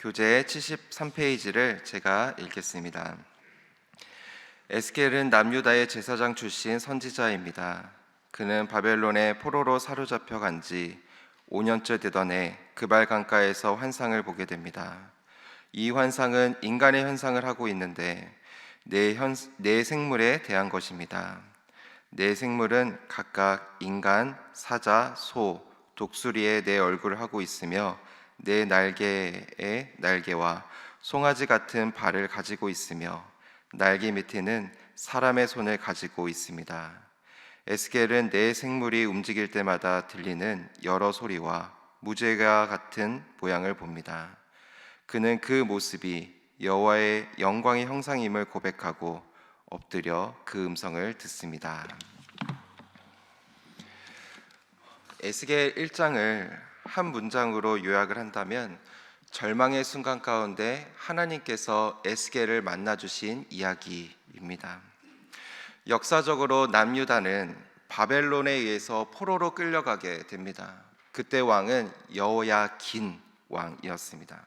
교재 73페이지를 제가 읽겠습니다. 에스겔은 남유다의 제사장 출신 선지자입니다. 그는 바벨론의 포로로 사로잡혀 간 지 5년째 되던 해 그발 강가에서 환상을 보게 됩니다. 이 환상은 인간의 현상을 하고 있는데 네 생물에 대한 것입니다. 네 생물은 각각 인간, 사자, 소, 독수리의 네 얼굴을 하고 있으며 네 날개의 날개와 송아지 같은 발을 가지고 있으며 날개 밑에는 사람의 손을 가지고 있습니다. 에스겔은 네 생물이 움직일 때마다 들리는 여러 소리와 무죄가 같은 모양을 봅니다. 그는 그 모습이 여호와의 영광의 형상임을 고백하고 엎드려 그 음성을 듣습니다. 에스겔 1장을 한 문장으로 요약을 한다면 절망의 순간 가운데 하나님께서 에스겔을 만나 주신 이야기입니다. 역사적으로 남유다는 바벨론에 의해서 포로로 끌려가게 됩니다. 그때 왕은 여호야긴 왕이었습니다.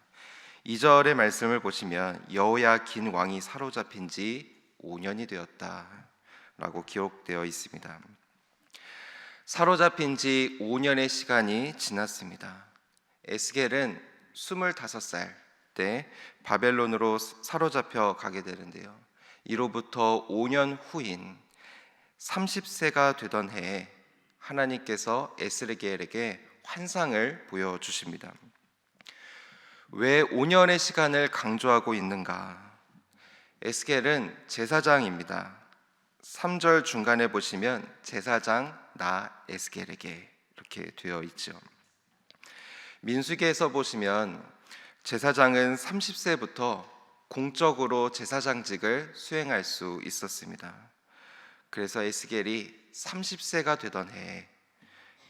2절의 말씀을 보시면 여호야긴 왕이 사로잡힌 지 5년이 되었다라고 기록되어 있습니다. 사로잡힌 지 5년의 시간이 지났습니다. 에스겔은 25살 때 바벨론으로 사로잡혀 가게 되는데요. 이로부터 5년 후인 30세가 되던 해에 하나님께서 에스겔에게 환상을 보여주십니다. 왜 5년의 시간을 강조하고 있는가? 에스겔은 제사장입니다. 3절 중간에 보시면 제사장 나 에스겔에게 이렇게 되어 있죠. 민수기에서 보시면 제사장은 30세부터 공적으로 제사장직을 수행할 수 있었습니다. 그래서 에스겔이 30세가 되던 해에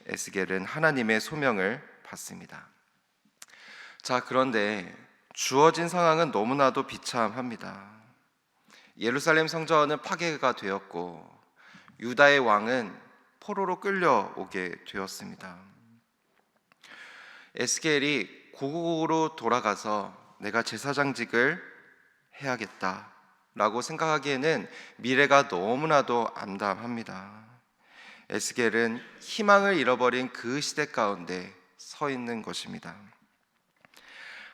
에스겔은 하나님의 소명을 받습니다. 자, 그런데 주어진 상황은 너무나도 비참합니다. 예루살렘 성전은 파괴가 되었고 유다의 왕은 포로로 끌려오게 되었습니다. 에스겔이 고국으로 돌아가서 내가 제사장직을 해야겠다라고 생각하기에는 미래가 너무나도 암담합니다. 에스겔은 희망을 잃어버린 그 시대 가운데 서 있는 것입니다.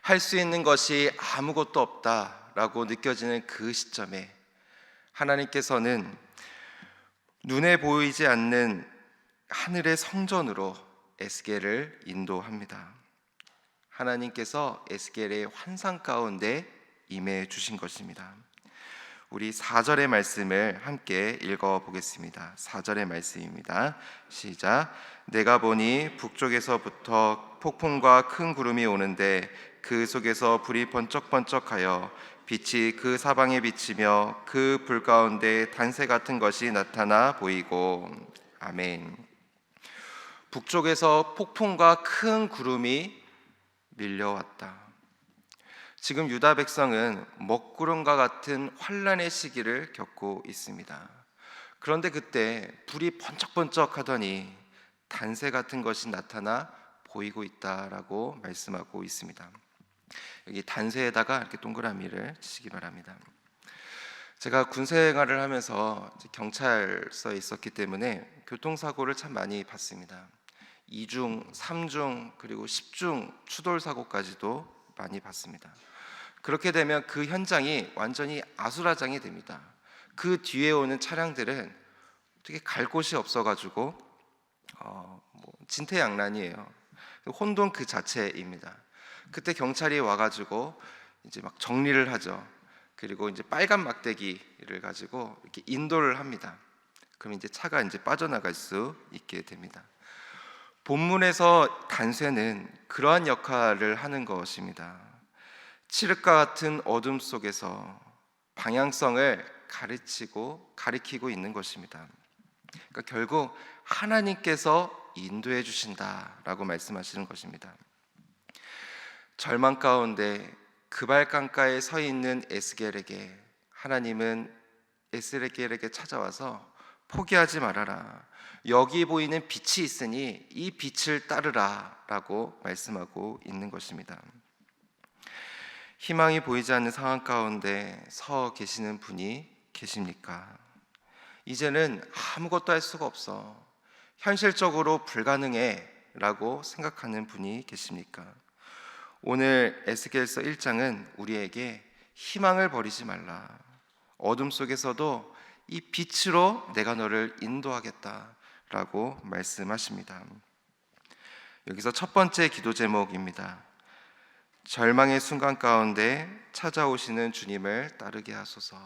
할 수 있는 것이 아무것도 없다라고 느껴지는 그 시점에 하나님께서는 눈에 보이지 않는 하늘의 성전으로 에스겔을 인도합니다. 하나님께서 에스겔의 환상 가운데 임해 주신 것입니다. 우리 4절의 말씀을 함께 읽어보겠습니다. 4절의 말씀입니다. 시작. 내가 보니 북쪽에서부터 폭풍과 큰 구름이 오는데 그 속에서 불이 번쩍번쩍하여 빛이 그 사방에 비치며 그 불 가운데 단새 같은 것이 나타나 보이고. 아멘. 북쪽에서 폭풍과 큰 구름이 밀려왔다. 지금 유다 백성은 먹구름과 같은 환란의 시기를 겪고 있습니다. 그런데 그때 불이 번쩍번쩍 하더니 단새 같은 것이 나타나 보이고 있다라고 말씀하고 있습니다. 여기 단새에다가 이렇게 동그라미를 치시기 바랍니다. 제가 군 생활을 하면서 경찰서에 있었기 때문에 교통사고를 참 많이 봤습니다. 2중, 3중, 그리고 10중 추돌 사고까지도 많이 봤습니다. 그렇게 되면 그 현장이 완전히 아수라장이 됩니다. 그 뒤에 오는 차량들은 어떻게 갈 곳이 없어가지고 진퇴양난이에요. 혼돈 그 자체입니다. 그때 경찰이 와가지고 이제 막 정리를 하죠. 그리고 이제 빨간 막대기를 가지고 이렇게 인도를 합니다. 그럼 이제 차가 이제 빠져나갈 수 있게 됩니다. 본문에서 단새는 그러한 역할을 하는 것입니다. 칠흑과 같은 어둠 속에서 방향성을 가리키고 있는 것입니다. 그러니까 결국 하나님께서 인도해 주신다라고 말씀하시는 것입니다. 절망 가운데 그발 강가에 서 있는 에스겔에게 하나님은 에스겔에게 찾아와서 포기하지 말아라. 여기 보이는 빛이 있으니 이 빛을 따르라 라고 말씀하고 있는 것입니다. 희망이 보이지 않는 상황 가운데 서 계시는 분이 계십니까? 이제는 아무것도 할 수가 없어, 현실적으로 불가능해 라고 생각하는 분이 계십니까? 오늘 에스겔서 1장은 우리에게 희망을 버리지 말라, 어둠 속에서도 이 빛으로 내가 너를 인도하겠다 라고 말씀하십니다. 여기서 첫 번째 기도 제목입니다. 절망의 순간 가운데 찾아오시는 주님을 따르게 하소서.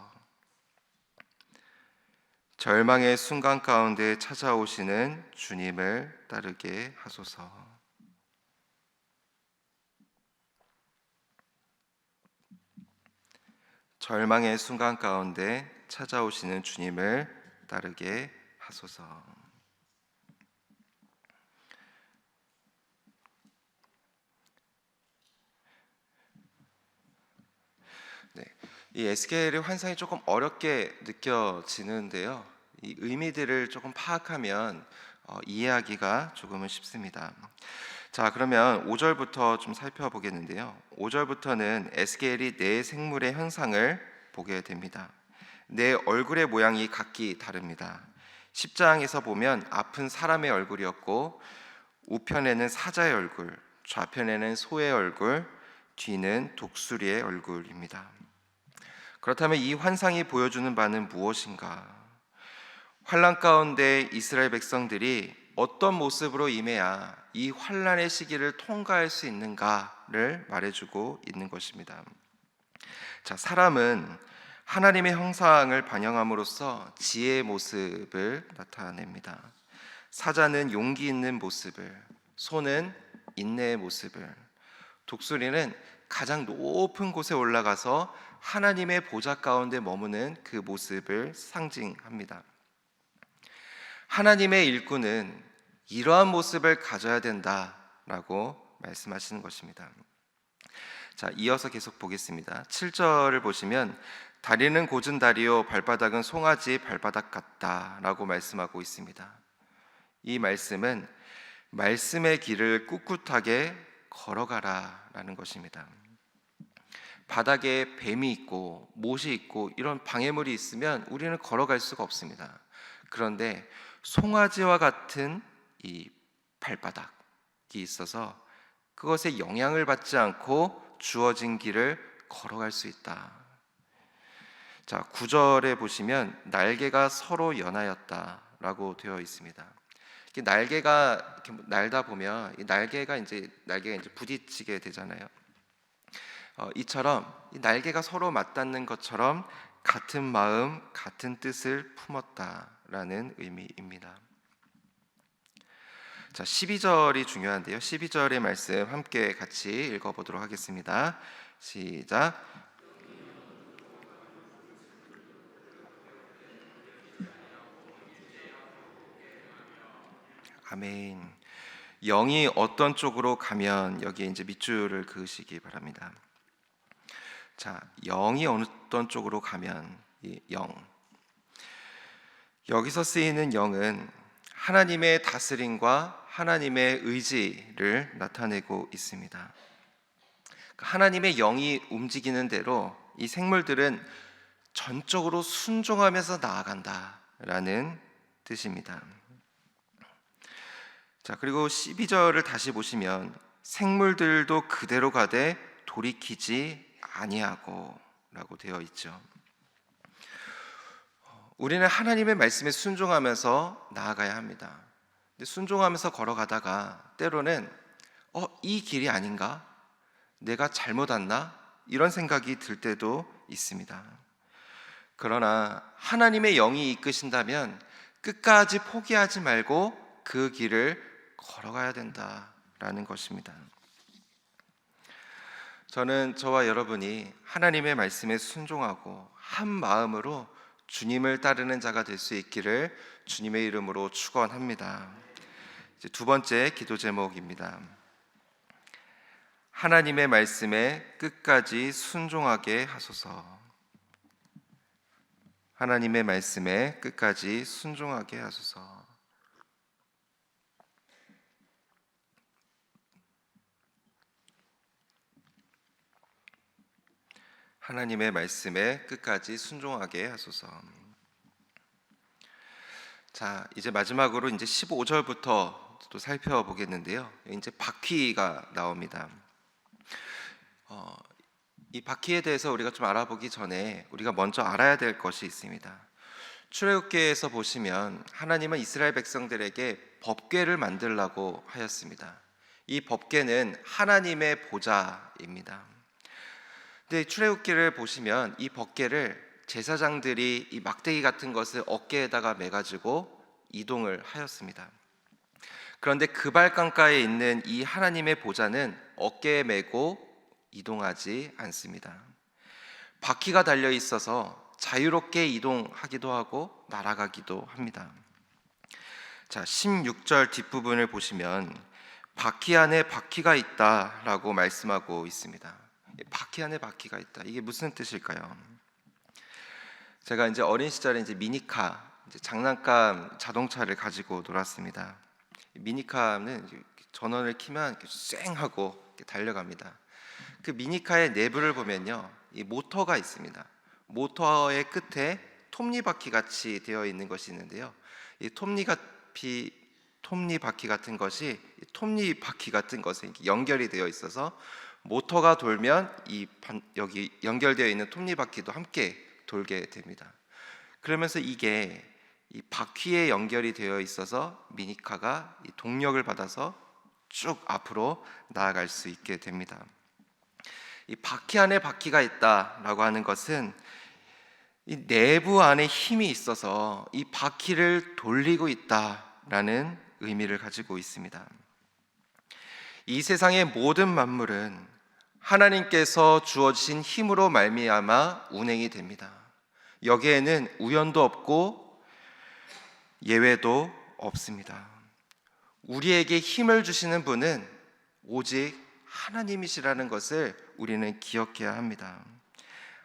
절망의 순간 가운데 찾아오시는 주님을 따르게 하소서. 절망의 순간 가운데 찾아오시는 주님을 따르게 하소서. 네, 이 에스겔의 환상이 조금 어렵게 느껴지는데요, 이 의미들을 조금 파악하면 이해하기가 조금은 쉽습니다. 자, 그러면 5절부터 좀 살펴보겠는데요, 5절부터는 에스겔이 네 생물의 현상을 보게 됩니다. 내 얼굴의 모양이 각기 다릅니다. 10장에서 보면 앞은 사람의 얼굴이었고, 우편에는 사자의 얼굴, 좌편에는 소의 얼굴, 뒤는 독수리의 얼굴입니다. 그렇다면 이 환상이 보여주는 바는 무엇인가? 환란 가운데 이스라엘 백성들이 어떤 모습으로 임해야 이 환란의 시기를 통과할 수 있는가를 말해주고 있는 것입니다. 자, 사람은 하나님의 형상을 반영함으로써 지혜의 모습을 나타냅니다. 사자는 용기 있는 모습을, 소는 인내의 모습을, 독수리는 가장 높은 곳에 올라가서 하나님의 보좌 가운데 머무는 그 모습을 상징합니다. 하나님의 일꾼은 이러한 모습을 가져야 된다라고 말씀하시는 것입니다. 자, 이어서 계속 보겠습니다. 7절을 보시면 다리는 고진 다리요 발바닥은 송아지 발바닥 같다라고 말씀하고 있습니다. 이 말씀은 말씀의 길을 꿋꿋하게 걸어가라라는 것입니다. 바닥에 뱀이 있고 못이 있고 이런 방해물이 있으면 우리는 걸어갈 수가 없습니다. 그런데 송아지와 같은 이 발바닥이 있어서 그것에 영향을 받지 않고 주어진 길을 걸어갈 수 있다. 자, 9절에 보시면 날개가 서로 연하였다라고 되어 있습니다. 날개가 이렇게 날다 보면 이 날개가 이제 부딪히게 되잖아요. 이처럼 이 날개가 서로 맞닿는 것처럼 같은 마음, 같은 뜻을 품었다라는 의미입니다. 자, 12절이 중요한데요, 12절의 말씀 함께 같이 읽어보도록 하겠습니다. 시작. 아멘. 영이 어떤 쪽으로 가면, 여기에 이제 밑줄을 그으시기 바랍니다. 자, 영이 어떤 쪽으로 가면, 이 영, 여기서 쓰이는 영은 하나님의 다스림과 하나님의 의지를 나타내고 있습니다. 하나님의 영이 움직이는 대로 이 생물들은 전적으로 순종하면서 나아간다라는 뜻입니다. 자, 그리고 12절을 다시 보시면 생물들도 그대로 가되 돌이키지 아니하고 라고 되어 있죠. 우리는 하나님의 말씀에 순종하면서 나아가야 합니다. 근데 순종하면서 걸어가다가 때로는 이 길이 아닌가? 내가 잘못 왔나? 이런 생각이 들 때도 있습니다. 그러나 하나님의 영이 이끄신다면 끝까지 포기하지 말고 그 길을 걸어가야 된다라는 것입니다. 저는 저와 여러분이 하나님의 말씀에 순종하고 한 마음으로 주님을 따르는 자가 될 수 있기를 주님의 이름으로 축원합니다. 이제 두 번째 기도 제목입니다. 하나님의 말씀에 끝까지 순종하게 하소서. 하나님의 말씀에 끝까지 순종하게 하소서. 하나님의 말씀에 끝까지 순종하게 하소서. 자, 이제 마지막으로 이제 15절부터 또 살펴보겠는데요. 이제 바퀴가 나옵니다. 이 바퀴에 대해서 우리가 좀 알아보기 전에 우리가 먼저 알아야 될 것이 있습니다. 출애굽기에서 보시면 하나님은 이스라엘 백성들에게 법궤를 만들라고 하였습니다. 이 법궤는 하나님의 보좌입니다. 근데 출애굽기를 보시면 이 법궤를 제사장들이 이 막대기 같은 것을 어깨에다가 매가지고 이동을 하였습니다. 그런데 그발강가에 있는 이 하나님의 보좌는 어깨에 메고 이동하지 않습니다. 바퀴가 달려 있어서 자유롭게 이동하기도 하고 날아가기도 합니다. 자, 16절 뒷부분을 보시면 바퀴 안에 바퀴가 있다라고 말씀하고 있습니다. 바퀴 안에 바퀴가 있다. 이게 무슨 뜻일까요? 제가 이제 어린 시절에 이제 미니카, 이제 장난감 자동차를 가지고 놀았습니다. 미니카는 전원을 키면 쌩 하고 달려갑니다. 그 미니카의 내부를 보면요, 이 모터가 있습니다. 모터의 끝에 톱니바퀴 같이 되어 있는 것이 있는데요. 이 톱니바퀴 같은 것이 톱니바퀴 같은 것에 연결이 되어 있어서 모터가 돌면 여기 연결되어 있는 톱니바퀴도 함께 돌게 됩니다. 그러면서 이게 이 바퀴에 연결이 되어 있어서 미니카가 이 동력을 받아서 쭉 앞으로 나아갈 수 있게 됩니다. 이 바퀴 안에 바퀴가 있다라고 하는 것은 이 내부 안에 힘이 있어서 이 바퀴를 돌리고 있다라는 의미를 가지고 있습니다. 이 세상의 모든 만물은 하나님께서 주어진 힘으로 말미암아 운행이 됩니다. 여기에는 우연도 없고 예외도 없습니다. 우리에게 힘을 주시는 분은 오직 하나님이시라는 것을 우리는 기억해야 합니다.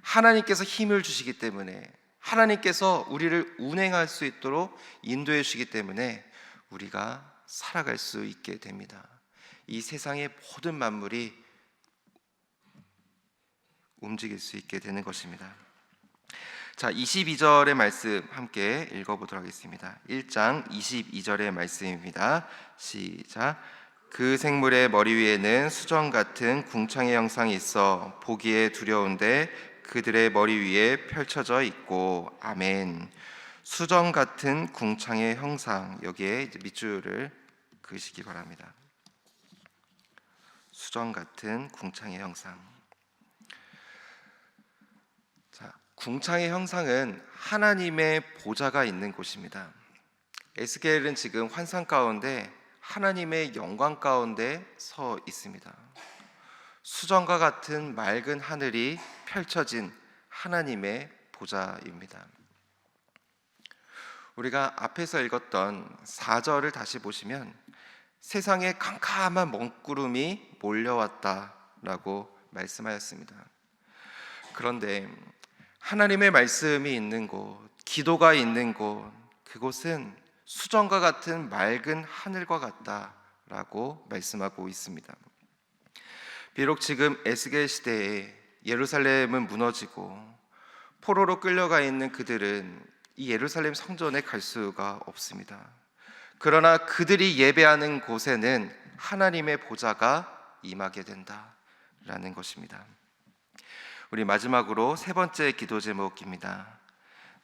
하나님께서 힘을 주시기 때문에, 하나님께서 우리를 운행할 수 있도록 인도해 주시기 때문에 우리가 살아갈 수 있게 됩니다. 이 세상의 모든 만물이 움직일 수 있게 되는 것입니다. 자, 22절의 말씀 함께 읽어보도록 하겠습니다. 1장 22절의 말씀입니다. 시작. 그 생물의 머리 위에는 수정 같은 궁창의 형상이 있어 보기에 두려운데 그들의 머리 위에 펼쳐져 있고. 아멘. 수정 같은 궁창의 형상, 여기에 이제 밑줄을 그으시기 바랍니다. 수정 같은 궁창의 형상. 자, 궁창의 형상은 하나님의 보좌가 있는 곳입니다. 에스겔은 지금 환상 가운데 하나님의 영광 가운데 서 있습니다. 수정과 같은 맑은 하늘이 펼쳐진 하나님의 보좌입니다. 우리가 앞에서 읽었던 4절을 다시 보시면 세상에 캄캄한 먹구름이 몰려왔다라고 말씀하였습니다. 그런데 하나님의 말씀이 있는 곳, 기도가 있는 곳, 그곳은 수정과 같은 맑은 하늘과 같다라고 말씀하고 있습니다. 비록 지금 에스겔 시대에 예루살렘은 무너지고 포로로 끌려가 있는 그들은 이 예루살렘 성전에 갈 수가 없습니다. 그러나 그들이 예배하는 곳에는 하나님의 보좌가 임하게 된다라는 것입니다. 우리 마지막으로 세 번째 기도 제목입니다.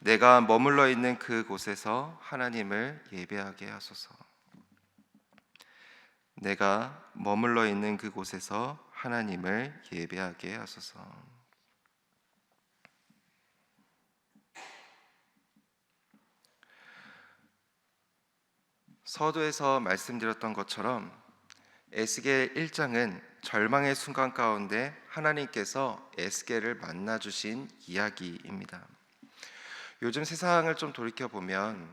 내가 머물러 있는 그곳에서 하나님을 예배하게 하소서. 내가 머물러 있는 그곳에서 하나님을 예배하게 하소서. 서두에서 말씀드렸던 것처럼 에스겔 1장은 절망의 순간 가운데 하나님께서 에스겔을 만나 주신 이야기입니다. 요즘 세상을 좀 돌이켜보면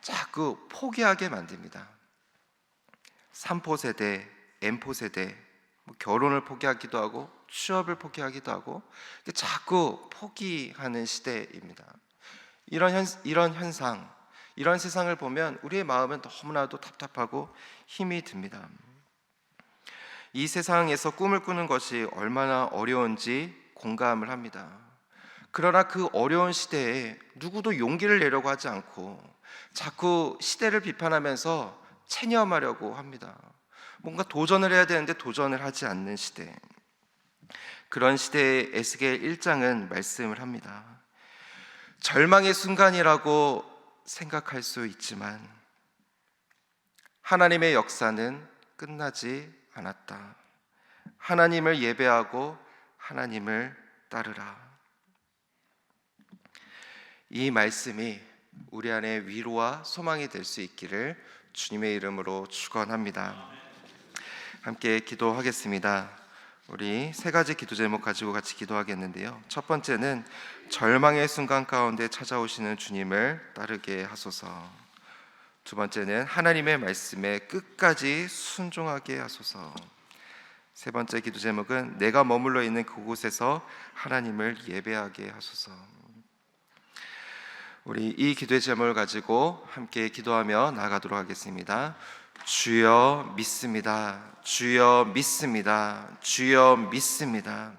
자꾸 포기하게 만듭니다. 3포 세대, M포 세대, 결혼을 포기하기도 하고 취업을 포기하기도 하고 자꾸 포기하는 시대입니다. 이런 현상, 이런 세상을 보면 우리의 마음은 너무나도 답답하고 힘이 듭니다. 이 세상에서 꿈을 꾸는 것이 얼마나 어려운지 공감을 합니다. 그러나 그 어려운 시대에 누구도 용기를 내려고 하지 않고 자꾸 시대를 비판하면서 체념하려고 합니다. 뭔가 도전을 해야 되는데 도전을 하지 않는 시대. 그런 시대에 에스겔 1장은 말씀을 합니다. 절망의 순간이라고 생각할 수 있지만 하나님의 역사는 끝나지 않았다. 하나님을 예배하고 하나님을 따르라. 이 말씀이 우리 안에 위로와 소망이 될 수 있기를 주님의 이름으로 축원합니다. 함께 기도하겠습니다. 우리 세 가지 기도 제목 가지고 같이 기도하겠는데요. 첫 번째는 절망의 순간 가운데 찾아오시는 주님을 따르게 하소서. 두 번째는 하나님의 말씀에 끝까지 순종하게 하소서. 세 번째 기도 제목은 내가 머물러 있는 그곳에서 하나님을 예배하게 하소서. 우리 이 기도의 제목을 가지고 함께 기도하며 나아가도록 하겠습니다. 주여 믿습니다. 주여 믿습니다. 주여 믿습니다.